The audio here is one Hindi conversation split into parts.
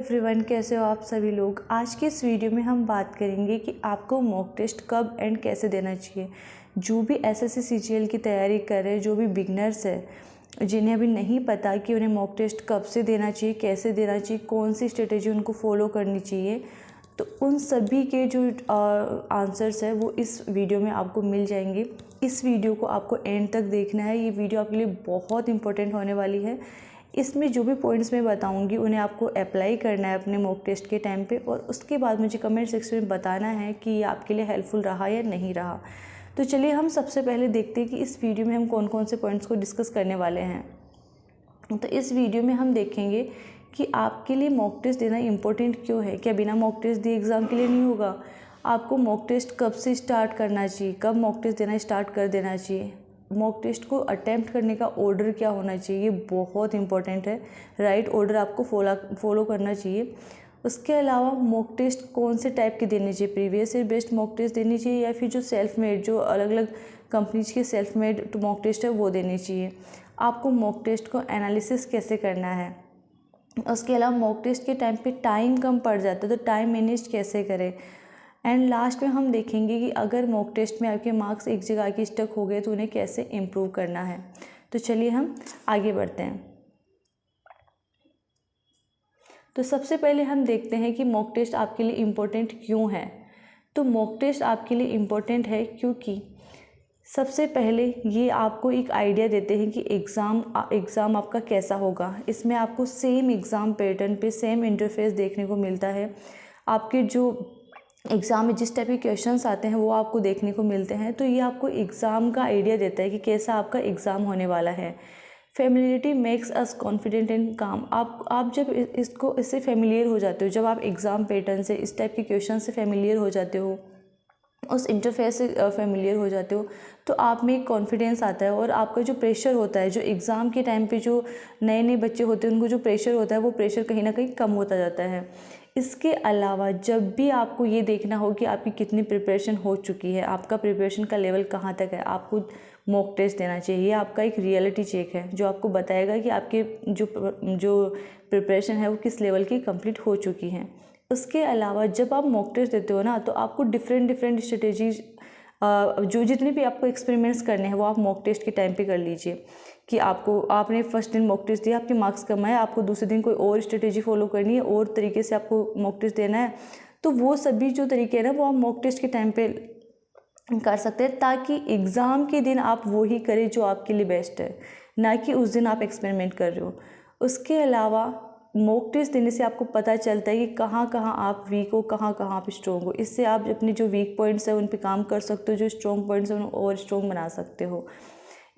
एवरीवन, कैसे हो आप सभी लोग। आज के इस वीडियो में हम बात करेंगे कि आपको मॉक टेस्ट कब एंड कैसे देना चाहिए। जो भी एसएससी सीजीएल की तैयारी कर रहे हैं, जो भी बिगनर्स है, जिन्हें अभी नहीं पता कि उन्हें मॉक टेस्ट कब से देना चाहिए, कैसे देना चाहिए, कौन सी स्ट्रेटेजी उनको फॉलो करनी चाहिए, तो उन सभी के जो आंसर्स है वो इस वीडियो में आपको मिल जाएंगे। इस वीडियो को आपको एंड तक देखना है। ये वीडियो आपके लिए बहुत इंपॉर्टेंट होने वाली है। इसमें जो भी पॉइंट्स मैं बताऊंगी उन्हें आपको अप्लाई करना है अपने मॉक टेस्ट के टाइम पे, और उसके बाद मुझे कमेंट सेक्शन में बताना है कि ये आपके लिए हेल्पफुल रहा या नहीं रहा। तो चलिए हम सबसे पहले देखते हैं कि इस वीडियो में हम कौन कौन से पॉइंट्स को डिस्कस करने वाले हैं। तो इस वीडियो में हम देखेंगे कि आपके लिए मॉक टेस्ट देना इम्पोर्टेंट क्यों है। क्या बिना मॉक टेस्ट दिए एग्ज़ाम क्लियर नहीं होगा? आपको मॉक टेस्ट कब से स्टार्ट करना चाहिए, कब मॉक टेस्ट देना स्टार्ट कर देना चाहिए, मॉक टेस्ट को अटेम्प्ट करने का ऑर्डर क्या होना चाहिए, ये बहुत इंपॉर्टेंट है। राइट ऑर्डर आपको फॉलो करना चाहिए। उसके अलावा मॉक टेस्ट कौन से टाइप के देने चाहिए, previous year based mock test देनी चाहिए या फिर जो सेल्फ मेड, जो अलग अलग कंपनीज के सेल्फ मेड मॉक टेस्ट है वो देनी चाहिए। आपको मॉक टेस्ट को एनालिसिस कैसे करना है। उसके अलावा मॉक टेस्ट के टाइम पे टाइम कम पड़ जाता है तो टाइम मैनेज कैसे करें। एंड लास्ट में हम देखेंगे कि अगर मॉक टेस्ट में आपके मार्क्स एक जगह आके स्टक हो गए तो उन्हें कैसे इम्प्रूव करना है। तो चलिए हम आगे बढ़ते हैं। तो सबसे पहले हम देखते हैं कि मॉक टेस्ट आपके लिए इम्पोर्टेंट क्यों है। तो मॉक टेस्ट आपके लिए इम्पोर्टेंट है क्योंकि सबसे पहले ये आपको एक आइडिया देते हैं कि एग्ज़ाम आपका कैसा होगा। इसमें आपको सेम एग्ज़ाम पैटर्न पे सेम इंटरफेस देखने को मिलता है। आपके जो एग्ज़ाम में जिस टाइप के क्वेश्चंस आते हैं वो आपको देखने को मिलते हैं। तो ये आपको एग्ज़ाम का आइडिया देता है कि कैसा आपका एग्ज़ाम होने वाला है। Familiarity makes us confident and काम। आप जब इससे फेमिलियर हो जाते हो, जब आप एग्ज़ाम पैटर्न से, इस टाइप के क्वेश्चन से फेमिलियर हो जाते हो, उस इंटरफेस से फेमिलियर हो जाते हो, तो आप में एक कॉन्फिडेंस आता है। और आपका जो प्रेशर होता है, जो एग्ज़ाम के टाइम पे जो नए नए बच्चे होते हैं उनको जो प्रेशर होता है वो प्रेशर कहीं ना कहीं कम होता जाता है। इसके अलावा जब भी आपको ये देखना हो कि आपकी कितनी प्रिपरेशन हो चुकी है, आपका प्रिपरेशन का लेवल कहाँ तक है, आपको मॉक टेस्ट देना चाहिए। ये आपका एक रियलिटी चेक है जो आपको बताएगा कि आपके जो प्रिपरेशन है वो किस लेवल की कंप्लीट हो चुकी है। उसके अलावा जब आप मॉक टेस्ट देते हो ना, तो आपको डिफरेंट स्ट्रेटेजीज, जो जितने भी आपको एक्सपेरिमेंट्स करने हैं वो आप मॉक टेस्ट के टाइम पे कर लीजिए। कि आपने फर्स्ट दिन मॉक टेस्ट दिया, आपके मार्क्स कम आए, आपको दूसरे दिन कोई और स्ट्रेटेजी फॉलो करनी है, और तरीके से आपको मॉक टेस्ट देना है, तो वो सभी जो तरीके हैं ना वो आप मॉक टेस्ट के टाइम पे कर सकते हैं, ताकि एग्ज़ाम के दिन आप वो ही करें जो आपके लिए बेस्ट है, ना कि उस दिन आप एक्सपेरिमेंट कर रहे हो। उसके अलावा मॉक टेस्ट देने से आपको पता चलता है कि कहाँ कहाँ आप वीक हो, कहाँ कहाँ आप स्ट्रॉन्ग हो। इससे आप अपने जो वीक पॉइंट्स हैं उन पे काम कर सकते हो, जो स्ट्रॉन्ग पॉइंट्स हैं उन्हें और स्ट्रॉन्ग बना सकते हो।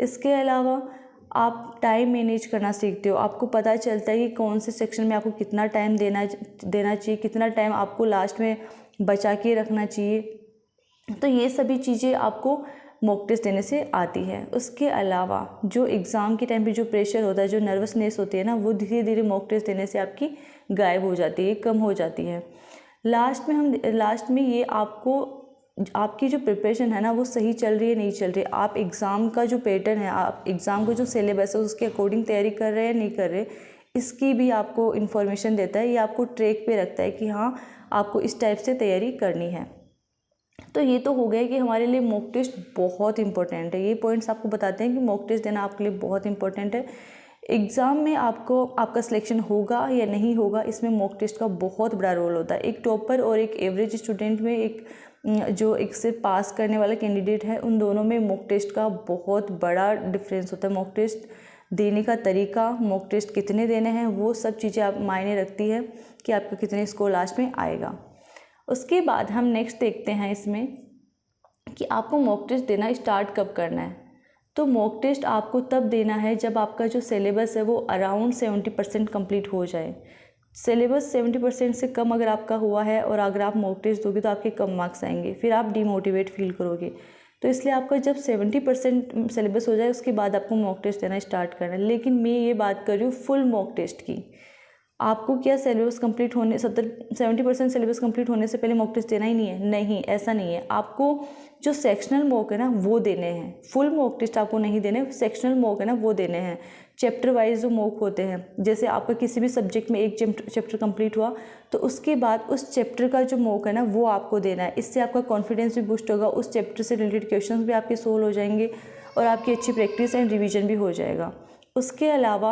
इसके अलावा आप टाइम मैनेज करना सीखते हो। आपको पता चलता है कि कौन से सेक्शन में आपको कितना टाइम देना चाहिए, कितना टाइम आपको लास्ट में बचा के रखना चाहिए। तो ये सभी चीज़ें आपको मॉक टेस्ट देने से आती है। उसके अलावा जो एग्ज़ाम के टाइम पे जो प्रेशर होता है, जो नर्वसनेस होती है ना, वो धीरे धीरे मॉक टेस्ट देने से आपकी गायब हो जाती है, कम हो जाती है। लास्ट में ये आपको आपकी जो प्रिपरेशन है ना वो सही चल रही है नहीं चल रही, आप एग्ज़ाम का जो पैटर्न है, आप एग्ज़ाम का जो सिलेबस है उसके अकॉर्डिंग तैयारी कर रहे हैं नहीं कर रहे, इसकी भी आपको इन्फॉर्मेशन देता है। ये आपको ट्रैक पे रखता है कि हाँ आपको इस टाइप से तैयारी करनी है। तो ये तो हो गया कि हमारे लिए मॉक टेस्ट बहुत इंपॉर्टेंट है। ये पॉइंट्स आपको बताते हैं कि मॉक टेस्ट देना आपके लिए बहुत इंपॉर्टेंट है। एग्ज़ाम में आपका सिलेक्शन होगा या नहीं होगा, इसमें मॉक टेस्ट का बहुत बड़ा रोल होता है। एक टॉपर और एक एवरेज स्टूडेंट में, एक से पास करने वाला कैंडिडेट है, उन दोनों में मॉक टेस्ट का बहुत बड़ा डिफरेंस होता है। मॉक टेस्ट देने का तरीका, मॉक टेस्ट कितने देने हैं, वो सब चीज़ें आप मायने रखती है कि आपका कितने स्कोर लास्ट में आएगा। उसके बाद हम नेक्स्ट देखते हैं इसमें कि आपको मॉक टेस्ट देना स्टार्ट कब करना है। तो मॉक टेस्ट आपको तब देना है जब आपका जो सिलेबस है वो अराउंड 70% कंप्लीट हो जाए। सिलेबस 70% से कम अगर आपका हुआ है और अगर आप मॉक टेस्ट दोगे तो आपके कम मार्क्स आएंगे, फिर आप डिमोटिवेट फील करोगे। तो इसलिए आपका जब 70% सिलेबस हो जाए उसके बाद आपको मॉक टेस्ट देना स्टार्ट करना है। लेकिन मैं ये बात कर रही हूँ फुल मॉक टेस्ट की। आपको क्या सिलेबस कंप्लीट होने 70% सिलेबस कंप्लीट होने से पहले मॉक टेस्ट देना ही नहीं है? नहीं, ऐसा नहीं है। आपको जो सेक्शनल मॉक है ना वो देने हैं, फुल मॉक टेस्ट आपको नहीं देने, सेक्शनल मॉक है ना वो देने हैं। चैप्टर वाइज जो मॉक होते हैं, जैसे आपका किसी भी सब्जेक्ट में एक चैप्टर कंप्लीट हुआ तो उसके बाद उस चैप्टर का जो मॉक है ना वो आपको देना है। इससे आपका कॉन्फिडेंस भी बूस्ट होगा, उस चैप्टर से रिलेटेड क्वेश्चन भी आपके सोल्व हो जाएंगे और आपकी अच्छी प्रैक्टिस एंड रिविजन भी हो जाएगा। उसके अलावा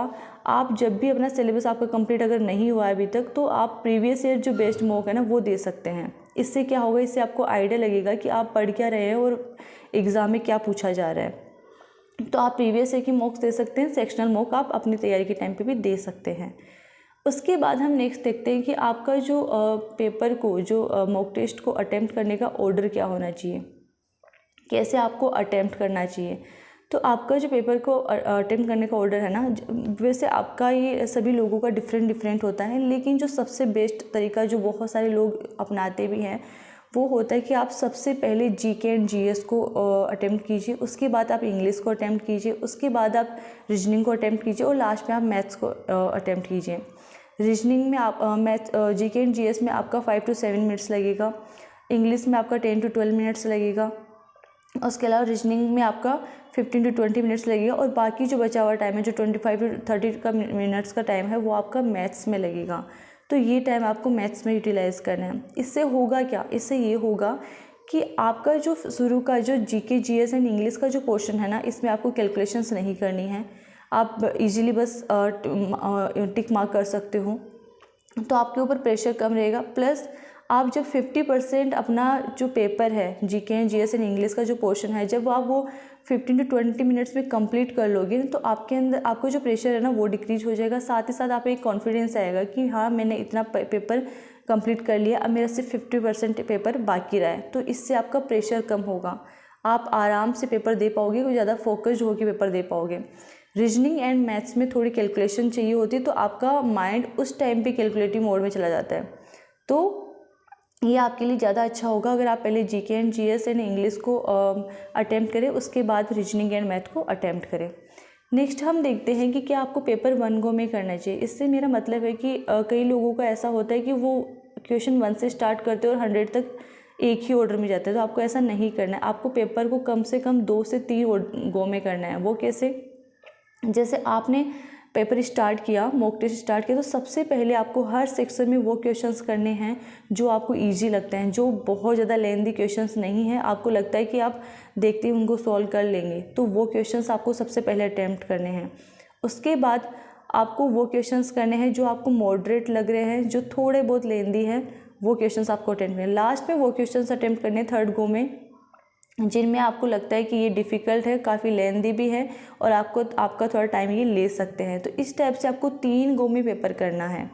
आप जब भी अपना सिलेबस आपका कंप्लीट अगर नहीं हुआ है अभी तक, तो आप प्रीवियस ईयर जो बेस्ट मॉक है ना वो दे सकते हैं। इससे क्या होगा, इससे आपको आइडिया लगेगा कि आप पढ़ क्या रहे हैं और एग्ज़ाम में क्या पूछा जा रहा है। तो आप प्रीवियस ईयर की मॉक्स दे सकते हैं, सेक्शनल मॉक आप अपनी तैयारी के टाइम पे भी दे सकते हैं। उसके बाद हम नेक्स्ट देखते हैं कि आपका जो पेपर को, जो मॉक टेस्ट को अटेम्प्ट करने का ऑर्डर क्या होना चाहिए, कैसे आपको अटेम्प्ट करना चाहिए। तो आपका जो पेपर को अटेम्प्ट करने का ऑर्डर है ना, वैसे आपका ये सभी लोगों का डिफरेंट होता है, लेकिन जो सबसे बेस्ट तरीका जो बहुत सारे लोग अपनाते भी हैं वो होता है कि आप सबसे पहले जीके एंड जीएस को अटेम्प्ट कीजिए, उसके बाद आप इंग्लिश को अटेम्प्ट कीजिए, उसके बाद आप रीजनिंग को अटेम्प्ट कीजिए और लास्ट में आप मैथ्स को अटेम्प्ट कीजिए। रीजनिंग में आप जीके एंड जीएस में आपका 5 to 7 मिनट्स लगेगा, इंग्लिश में आपका 10 to 12 मिनट्स लगेगा, उसके अलावा रीजनिंग में आपका 15 to 20 मिनट्स लगेगा और बाकी जो बचा हुआ टाइम है जो 25 to 30 का मिनट्स का टाइम है वो आपका मैथ्स में लगेगा। तो ये टाइम आपको मैथ्स में यूटिलाइज़ करना है। इससे होगा क्या, इससे ये होगा कि आपका जो शुरू का जो जीके जीएस एंड इंग्लिश का जो पोर्शन है ना, इसमें आपको कैलकुलेशंस नहीं करनी है, आप इजीली बस टिक मार्क कर सकते हो, तो आपके ऊपर प्रेशर कम रहेगा। प्लस आप जब 50% अपना जो पेपर है GK and GS and English का जो पोर्शन है, जब आप वो 15 to 20 मिनट्स में कंप्लीट कर लोगे तो आपके अंदर आपको जो प्रेशर है ना वो डिक्रीज हो जाएगा। साथ ही साथ आप एक कॉन्फिडेंस आएगा कि हाँ मैंने इतना पेपर कंप्लीट कर लिया, अब मेरा सिर्फ 50% पेपर बाकी रहा है। तो इससे आपका प्रेशर कम होगा, आप आराम से पेपर दे पाओगे, कोई ज़्यादा फोकस्ड होकर पेपर दे पाओगे। रीजनिंग एंड मैथ्स में थोड़ी कैलकुलेशन चाहिए होती है, तो आपका माइंड उस टाइम पे कैलकुलेटिव मोड में चला जाता है। तो ये आपके लिए ज़्यादा अच्छा होगा अगर आप पहले GK and GS and English को अटेम्प्ट करें, उसके बाद रीजनिंग एंड मैथ को अटेम्प्ट करें। नेक्स्ट हम देखते हैं कि क्या आपको पेपर 1 गो में करना चाहिए। इससे मेरा मतलब है कि कई लोगों का ऐसा होता है कि वो क्वेश्चन 1 से स्टार्ट करते हैं और 100 तक एक ही ऑर्डर में जाते हैं। तो आपको ऐसा नहीं करना है, आपको पेपर को कम से कम 2 से 3 गो में करना है। वो कैसे, जैसे आपने पेपर स्टार्ट किया, मॉक टेस्ट स्टार्ट किया, तो सबसे पहले आपको हर सेक्शन में वो क्वेश्चंस करने हैं जो आपको इजी लगते हैं, जो बहुत ज़्यादा लेंथी क्वेश्चंस नहीं है, आपको लगता है कि आप देखते ही उनको सॉल्व कर लेंगे, तो वो क्वेश्चंस आपको सबसे पहले अटैम्प्ट करने हैं। उसके बाद आपको वो क्वेश्चंस करने हैं जो आपको मॉडरेट लग रहे हैं, जो थोड़े बहुत लेंथी हैं, वो क्वेश्चंस आपको अटेम्प्ट करने हैं। लास्ट में वो क्वेश्चंस अटेम्प्ट करने 3rd गो में जिनमें आपको लगता है कि ये डिफ़िकल्ट है, काफ़ी लेंथी भी है और आपका थोड़ा टाइम ये ले सकते हैं। तो इस टाइप से आपको 3 गो में पेपर करना है।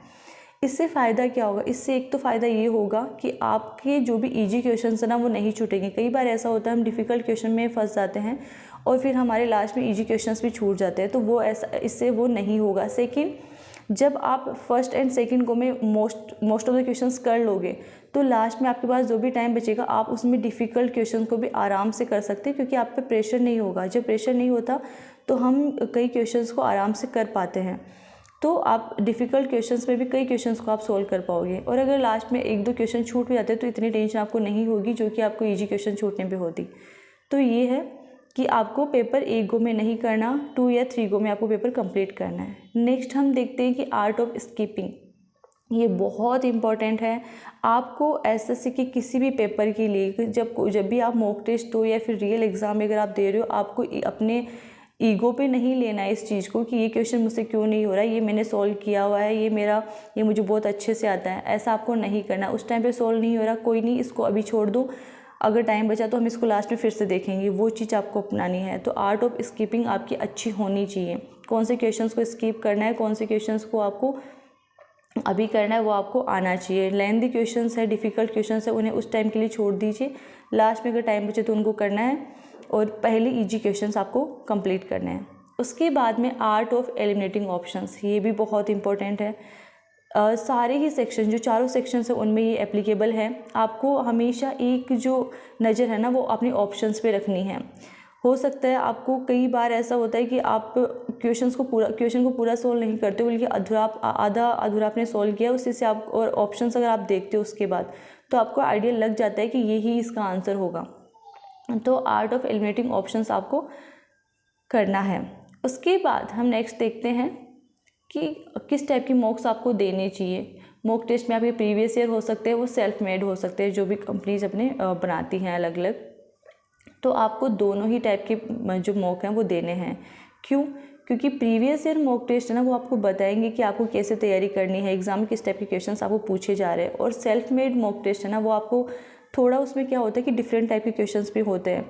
इससे फ़ायदा क्या होगा, इससे एक तो फ़ायदा ये होगा कि आपके जो भी इजी क्वेश्चन है ना वो नहीं छूटेंगे। कई बार ऐसा होता है हम डिफ़िकल्ट क्वेश्चन में फंस जाते हैं और फिर हमारे लास्ट में इजी क्वेश्चंस भी छूट जाते हैं, तो वो ऐसा, इससे वो नहीं होगा। सेकेंड, जब आप फर्स्ट एंड सेकंड गो में मोस्ट ऑफ द क्वेश्चंस कर लोगे तो लास्ट में आपके पास जो भी टाइम बचेगा आप उसमें डिफ़िकल्ट क्वेश्चन को भी आराम से कर सकते हैं, क्योंकि आप पे प्रेशर नहीं होगा। जब प्रेशर नहीं होता तो हम कई क्वेश्चंस को आराम से कर पाते हैं, तो आप डिफ़िकल्ट क्वेश्चंस में भी कई क्वेश्चंस को आप सोल्व कर पाओगे। और अगर लास्ट में 1-2 क्वेश्चन छूट भी जाते हैं तो इतनी टेंशन आपको नहीं होगी जो कि आपको ईजी क्वेश्चन छूटने पे होती। तो ये है कि आपको पेपर 1 गो में नहीं करना, 2 या 3 गो में आपको पेपर कंप्लीट करना है। नेक्स्ट हम देखते हैं कि आर्ट ऑफ स्किपिंग, ये बहुत इंपॉर्टेंट है। आपको एसएससी के किसी भी पेपर के लिए जब भी आप मॉक टेस्ट हो या फिर रियल एग्ज़ाम अगर आप दे रहे हो, आपको अपने ईगो पे नहीं लेना है इस चीज़ को कि ये क्वेश्चन मुझसे क्यों नहीं हो रहा है, ये मैंने सॉल्व किया हुआ है, ये मुझे बहुत अच्छे से आता है। ऐसा आपको नहीं करना। उस टाइम पे सॉल्व नहीं हो रहा, कोई नहीं, इसको अभी छोड़ दो, अगर टाइम बचा तो हम इसको लास्ट में फिर से देखेंगे, वो चीज़ आपको अपनानी है। तो आर्ट ऑफ स्किपिंग आपकी अच्छी होनी चाहिए। कौन से क्वेश्चंस को स्किप करना है, कौन से क्वेश्चंस को आपको अभी करना है, वो आपको आना चाहिए। लेंथी क्वेश्चंस है, डिफ़िकल्ट क्वेश्चंस है, उन्हें उस टाइम के लिए छोड़ दीजिए। लास्ट में अगर टाइम बचे तो उनको करना है और पहले इजी क्वेश्चंस आपको कंप्लीट करने हैं। उसके बाद में आर्ट ऑफ एलिमिनेटिंग ऑप्शंस, ये भी बहुत इंपॉर्टेंट है। सारे ही सेक्शन जो चारों सेक्शंस हैं उनमें ये एप्लीकेबल है। आपको हमेशा एक जो नज़र है ना वो अपने ऑप्शंस पे रखनी है। हो सकता है आपको कई बार ऐसा होता है कि आप क्वेश्चन को पूरा सोल्व नहीं करते हो, बल्कि आधा अधूरा आपने सोल्व किया, उसी से आप और ऑप्शंस अगर आप देखते हो उसके बाद, तो आपको आइडिया लग जाता है कि यही इसका आंसर होगा। तो आर्ट ऑफ एलिमिनेटिंग ऑप्शंस आपको करना है। उसके बाद हम नेक्स्ट देखते हैं कि किस टाइप की मॉक्स आपको देने चाहिए। मॉक टेस्ट में आपके प्रीवियस ईयर हो सकते हैं, वो सेल्फ मेड हो सकते हैं, जो भी कंपनीज अपने बनाती हैं अलग अलग। तो आपको दोनों ही टाइप के जो मॉक हैं वो देने हैं। क्यों? क्योंकि प्रीवियस ईयर मॉक टेस्ट है ना, वो आपको बताएंगे कि आपको कैसे तैयारी करनी है, एग्जाम में किस टाइप के क्वेश्चंस आपको पूछे जा रहे हैं। और सेल्फ मेड मॉक टेस्ट है ना, वो आपको थोड़ा उसमें क्या होता है कि डिफरेंट टाइप के क्वेश्चंस भी होते हैं।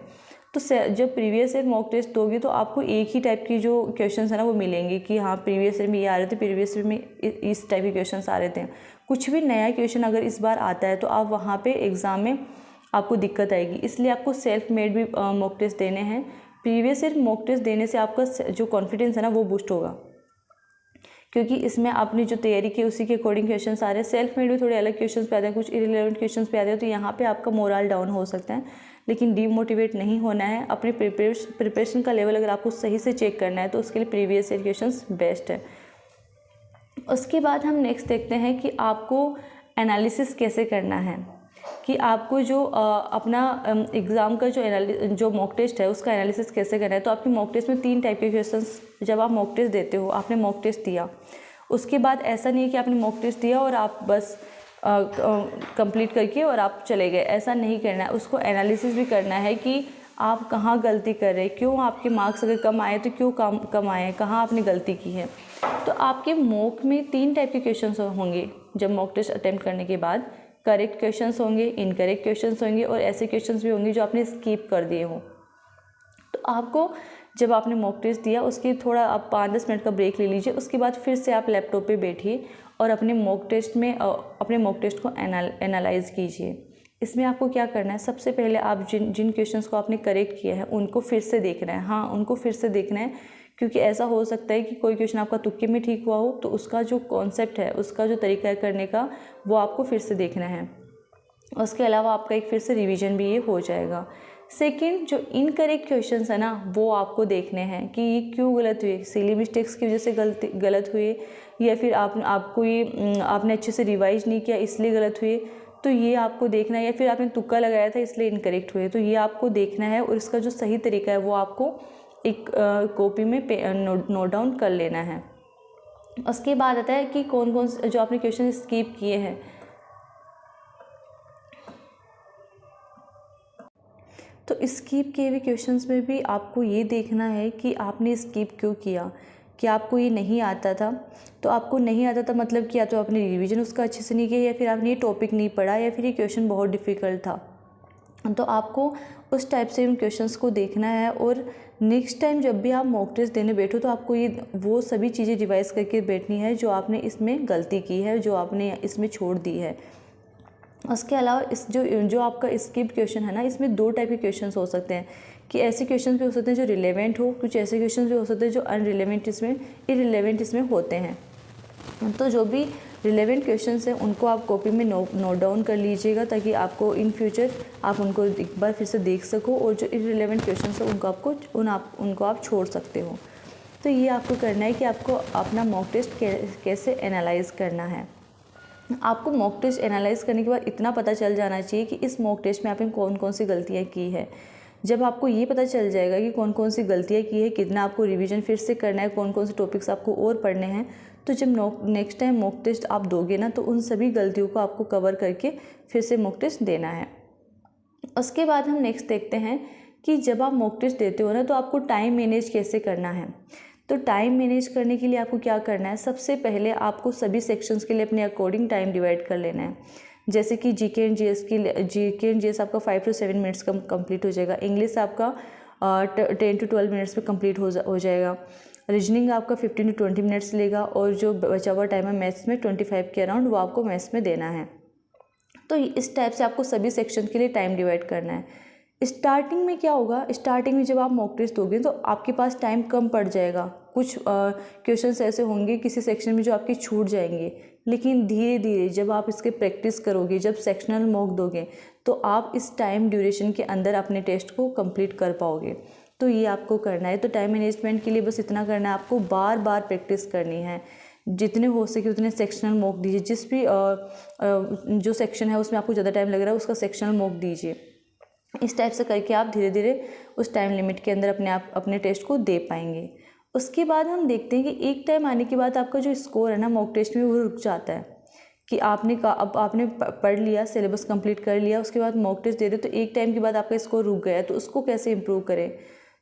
तो जब प्रीवियस ईयर मॉक टेस्ट दोगे तो आपको एक ही टाइप की जो क्वेश्चंस है ना वो मिलेंगे कि हाँ प्रीवियस ईयर में ये आ रहे थे, प्रीवियस ईयर में इस टाइप के क्वेश्चंस आ रहे थे। कुछ भी नया क्वेश्चन अगर इस बार आता है तो आप वहाँ पे एग्ज़ाम में आपको दिक्कत आएगी, इसलिए आपको सेल्फ मेड भी मॉक टेस्ट देने हैं। प्रीवियस ईयर मॉक टेस्ट देने से आपका जो कॉन्फिडेंस है ना वो बूस्ट होगा, क्योंकि इसमें आपने जो तैयारी की उसी के अकॉर्डिंग क्वेश्चंस आ रहे हैं। सेल्फ मेड में थोड़े अलग क्वेश्चंस पे आते हैं, कुछ इररिलेवेंट क्वेश्चंस पे आते हैं, तो यहाँ पे आपका मोरल डाउन हो सकता है। लेकिन डीमोटिवेट नहीं होना है। अपने प्रिपरेशन का लेवल अगर आपको सही से चेक करना है तो उसके लिए प्रीवियस ईयर क्वेश्चंस बेस्ट है। उसके बाद हम नेक्स्ट देखते हैं कि आपको एनालिसिस कैसे करना है, कि आपको जो अपना एग्ज़ाम का जो मॉक टेस्ट है उसका एनालिसिस कैसे करना है। तो आपकी मॉक टेस्ट में 3 टाइप के क्वेश्चंस, जब आप मॉक टेस्ट देते हो, आपने मॉक टेस्ट दिया, उसके बाद ऐसा नहीं है कि आपने मॉक टेस्ट दिया और आप बस कंप्लीट करके और आप चले गए, ऐसा नहीं करना है। उसको एनालिसिस भी करना है कि आप कहाँ गलती कर रहे हैं, क्यों आपके मार्क्स अगर कम आए तो क्यों कम आए, कहाँ आपने गलती की है। तो आपके मॉक में 3 टाइप के क्वेश्चंस होंगे जब मॉक टेस्ट अटेम्प्ट करने के बाद। करेक्ट क्वेश्चंस होंगे, इनकरेक्ट क्वेश्चंस होंगे और ऐसे क्वेश्चंस भी होंगे जो आपने स्किप कर दिए हों। तो आपको जब आपने मॉक टेस्ट दिया उसके थोड़ा आप 5-10 मिनट का ब्रेक ले लीजिए, उसके बाद फिर से आप लैपटॉप पे बैठिए और अपने मॉक टेस्ट को एनालाइज कीजिए। इसमें आपको क्या करना है, सबसे पहले आप जिन क्वेश्चंस को आपने करेक्ट किया है उनको फिर से देखना है। हाँ, उनको फिर से देखना है, क्योंकि ऐसा हो सकता है कि कोई क्वेश्चन आपका तुक्के में ठीक हुआ हो, तो उसका जो कॉन्सेप्ट है, उसका जो तरीका है करने का, वो आपको फिर से देखना है। उसके अलावा आपका एक फिर से रिवीजन भी ये हो जाएगा। सेकंड, जो इनकरेक्ट क्वेश्चंस है ना, वो आपको देखने हैं कि ये क्यों गलत हुए, सिली मिस्टेक्स की वजह से गलत हुए, या फिर आपने अच्छे से रिवाइज नहीं किया इसलिए गलत हुए, तो ये आपको देखना है। या फिर आपने तुक्का लगाया था इसलिए इनकरेक्ट हुए, तो ये आपको देखना है और इसका जो सही तरीका है वो आपको एक कॉपी में नोट डाउन कर लेना है। उसके बाद आता है कि कौन कौन से जो आपने क्वेश्चन स्किप किए हैं। तो स्किप किए हुए क्वेश्चंस में भी आपको ये देखना है कि आपने स्किप क्यों किया, कि आपको ये नहीं आता था। तो आपको नहीं आता था मतलब कि या तो आपने रिवीजन उसका अच्छे से नहीं किया, या फिर आपने ये टॉपिक नहीं पढ़ा, या फिर ये क्वेश्चन बहुत डिफ़िकल्ट था। तो आपको उस टाइप से उन क्वेश्चंस को देखना है, और नेक्स्ट टाइम जब भी आप मॉक टेस्ट देने बैठो तो आपको ये वो सभी चीज़ें रिवाइज करके बैठनी है जो आपने इसमें गलती की है, जो आपने इसमें छोड़ दी है। उसके अलावा इस जो आपका स्किप क्वेश्चन है ना, इसमें 2 टाइप के क्वेश्चंस हो सकते हैं, कि ऐसे क्वेश्चंस भी हो सकते हैं जो रिलेवेंट हो, कुछ ऐसे क्वेश्चंस भी हो सकते हैं जो इररिलेवेंट इसमें होते हैं। तो जो भी रिलेवेंट क्वेश्चंस हैं उनको आप कॉपी में नोट डाउन कर लीजिएगा, ताकि आपको इन फ्यूचर आप उनको एक बार फिर से देख सको, और जो इररिलेवेंट क्वेश्चंस हैं उनको आप छोड़ सकते हो। तो ये आपको करना है कि आपको अपना मॉक टेस्ट कैसे एनालाइज करना है। आपको मॉक टेस्ट एनालाइज करने के बाद इतना पता चल जाना चाहिए कि इस मॉक टेस्ट में आपने कौन कौन सी गलतियाँ की है। जब आपको ये पता चल जाएगा कि कौन कौन सी गलतियाँ की है, कितना आपको रिवीजन फिर से करना है, कौन कौन से टॉपिक्स आपको और पढ़ने हैं, तो जब नेक्स्ट टाइम मॉक टेस्ट आप दोगे ना, तो उन सभी गलतियों को आपको कवर करके फिर से मॉक टेस्ट देना है। उसके बाद हम नेक्स्ट देखते हैं कि जब आप मॉक टेस्ट देते हो ना, तो आपको टाइम मैनेज कैसे करना है। तो टाइम मैनेज करने के लिए आपको क्या करना है, सबसे पहले आपको सभी सेक्शंस के लिए अपने अकॉर्डिंग टाइम डिवाइड कर लेना है। जैसे कि जीके एंड जीएस आपका 5 to 7 मिनट्स का कंप्लीट हो जाएगा। इंग्लिश आपका 10 to 12 मिनट्स में कंप्लीट हो जाएगा। रीजनिंग आपका 15 to 20 मिनट्स लेगा, और जो बचा हुआ टाइम है मैथ्स में 25 के अराउंड, वो आपको मैथ्स में देना है। तो इस टाइप से आपको सभी सेक्शन के लिए टाइम डिवाइड करना है। स्टार्टिंग में क्या होगा, स्टार्टिंग में जब आप मॉक टेस्ट दोगे तो आपके पास टाइम कम पड़ जाएगा। कुछ क्वेश्चंस ऐसे होंगे किसी सेक्शन में जो आपके छूट जाएंगे, लेकिन धीरे धीरे जब आप इसके प्रैक्टिस करोगे, जब सेक्शनल मॉक दोगे, तो आप इस टाइम ड्यूरेशन के अंदर अपने टेस्ट को कंप्लीट कर पाओगे। तो ये आपको करना है। तो टाइम मैनेजमेंट के लिए बस इतना करना है, आपको बार बार प्रैक्टिस करनी है। जितने हो सके उतने सेक्शनल मॉक दीजिए। जिस भी जो सेक्शन है उसमें आपको ज़्यादा टाइम लग रहा है उसका सेक्शनल मॉक दीजिए। इस टाइप से करके आप धीरे धीरे उस टाइम लिमिट के अंदर अपने टेस्ट को दे पाएंगे। उसके बाद हम देखते हैं कि एक टाइम आने के बाद आपका जो स्कोर है ना मॉक टेस्ट में वो रुक जाता है कि अब आपने पढ़ लिया, सिलेबस कंप्लीट कर लिया, उसके बाद मॉक टेस्ट दे रहे तो एक टाइम के बाद आपका स्कोर रुक गया, तो उसको कैसे इम्प्रूव करें।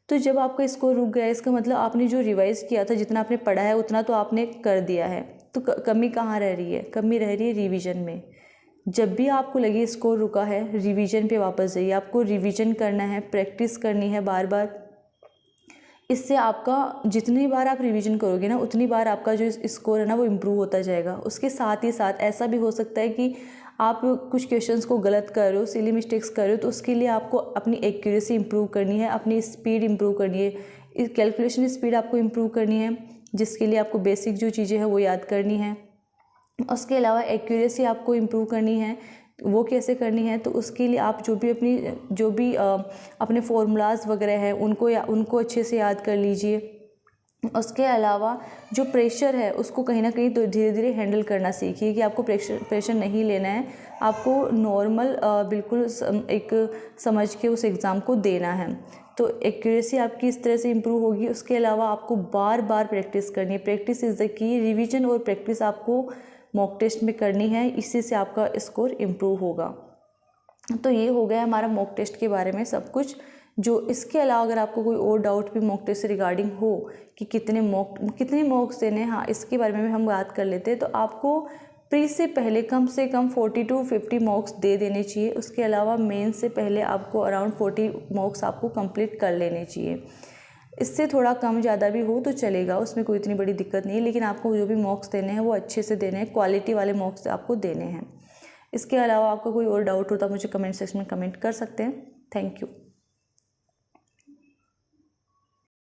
तो जब आपका स्कोर रुक गया इसका मतलब आपने जो रिवाइज़ किया था, जितना आपने पढ़ा है उतना तो आपने कर दिया है, तो कमी कहाँ रह रही है? कमी रह रही है रिवीजन में। जब भी आपको लगे स्कोर रुका है, रिवीजन पे वापस जाइए। आपको रिवीजन करना है, प्रैक्टिस करनी है बार बार। इससे आपका जितनी बार आप रिवीजन करोगे ना उतनी बार आपका जो स्कोर है ना वो इम्प्रूव होता जाएगा। उसके साथ ही साथ ऐसा भी हो सकता है कि आप कुछ क्वेश्चंस को गलत कर रहे हो, सिली मिस्टेक्स कर रहे हो, तो उसके लिए आपको अपनी एक्यूरेसी इंप्रूव करनी है, अपनी स्पीड इंप्रूव करनी है, कैलकुलेशन स्पीड आपको इंप्रूव करनी है, जिसके लिए आपको बेसिक जो चीज़ें हैं वो याद करनी है। उसके अलावा एक्यूरेसी आपको इम्प्रूव करनी है। वो कैसे करनी है? तो उसके लिए आप जो भी अपने फॉर्मूलाज वगैरह हैं उनको अच्छे से याद कर लीजिए। उसके अलावा जो प्रेशर है उसको कहीं ना कहीं तो धीरे धीरे हैंडल करना सीखिए कि आपको प्रेशर नहीं लेना है, आपको नॉर्मल बिल्कुल एक समझ के उस एग्ज़ाम को देना है। तो एक्यूरेसी आपकी इस तरह से इम्प्रूव होगी। उसके अलावा आपको बार बार प्रैक्टिस करनी है। Practice is the key. Revision और प्रैक्टिस आपको मॉक टेस्ट में करनी है, इसी से आपका स्कोर इम्प्रूव होगा। तो ये हो गया हमारा मॉक टेस्ट के बारे में सब कुछ। जो इसके अलावा अगर आपको कोई और डाउट भी मॉक टेस्ट से रिगार्डिंग हो कि कितने मॉक्स देने हैं, हाँ इसके बारे में भी हम बात कर लेते हैं। तो आपको प्री से पहले कम से कम 40 to 50 मॉक्स दे देने चाहिए। उसके अलावा मेन से पहले आपको अराउंड 40 मॉक्स आपको कंप्लीट कर लेने चाहिए। इससे थोड़ा कम ज़्यादा भी हो तो चलेगा, उसमें कोई इतनी बड़ी दिक्कत नहीं है, लेकिन आपको जो भी मॉक्स देने हैं वो अच्छे से देने हैं, क्वालिटी वाले मॉक्स आपको देने हैं। इसके अलावा आपको कोई और डाउट हो तो आप मुझे कमेंट सेक्शन में कमेंट कर सकते हैं। Thank you.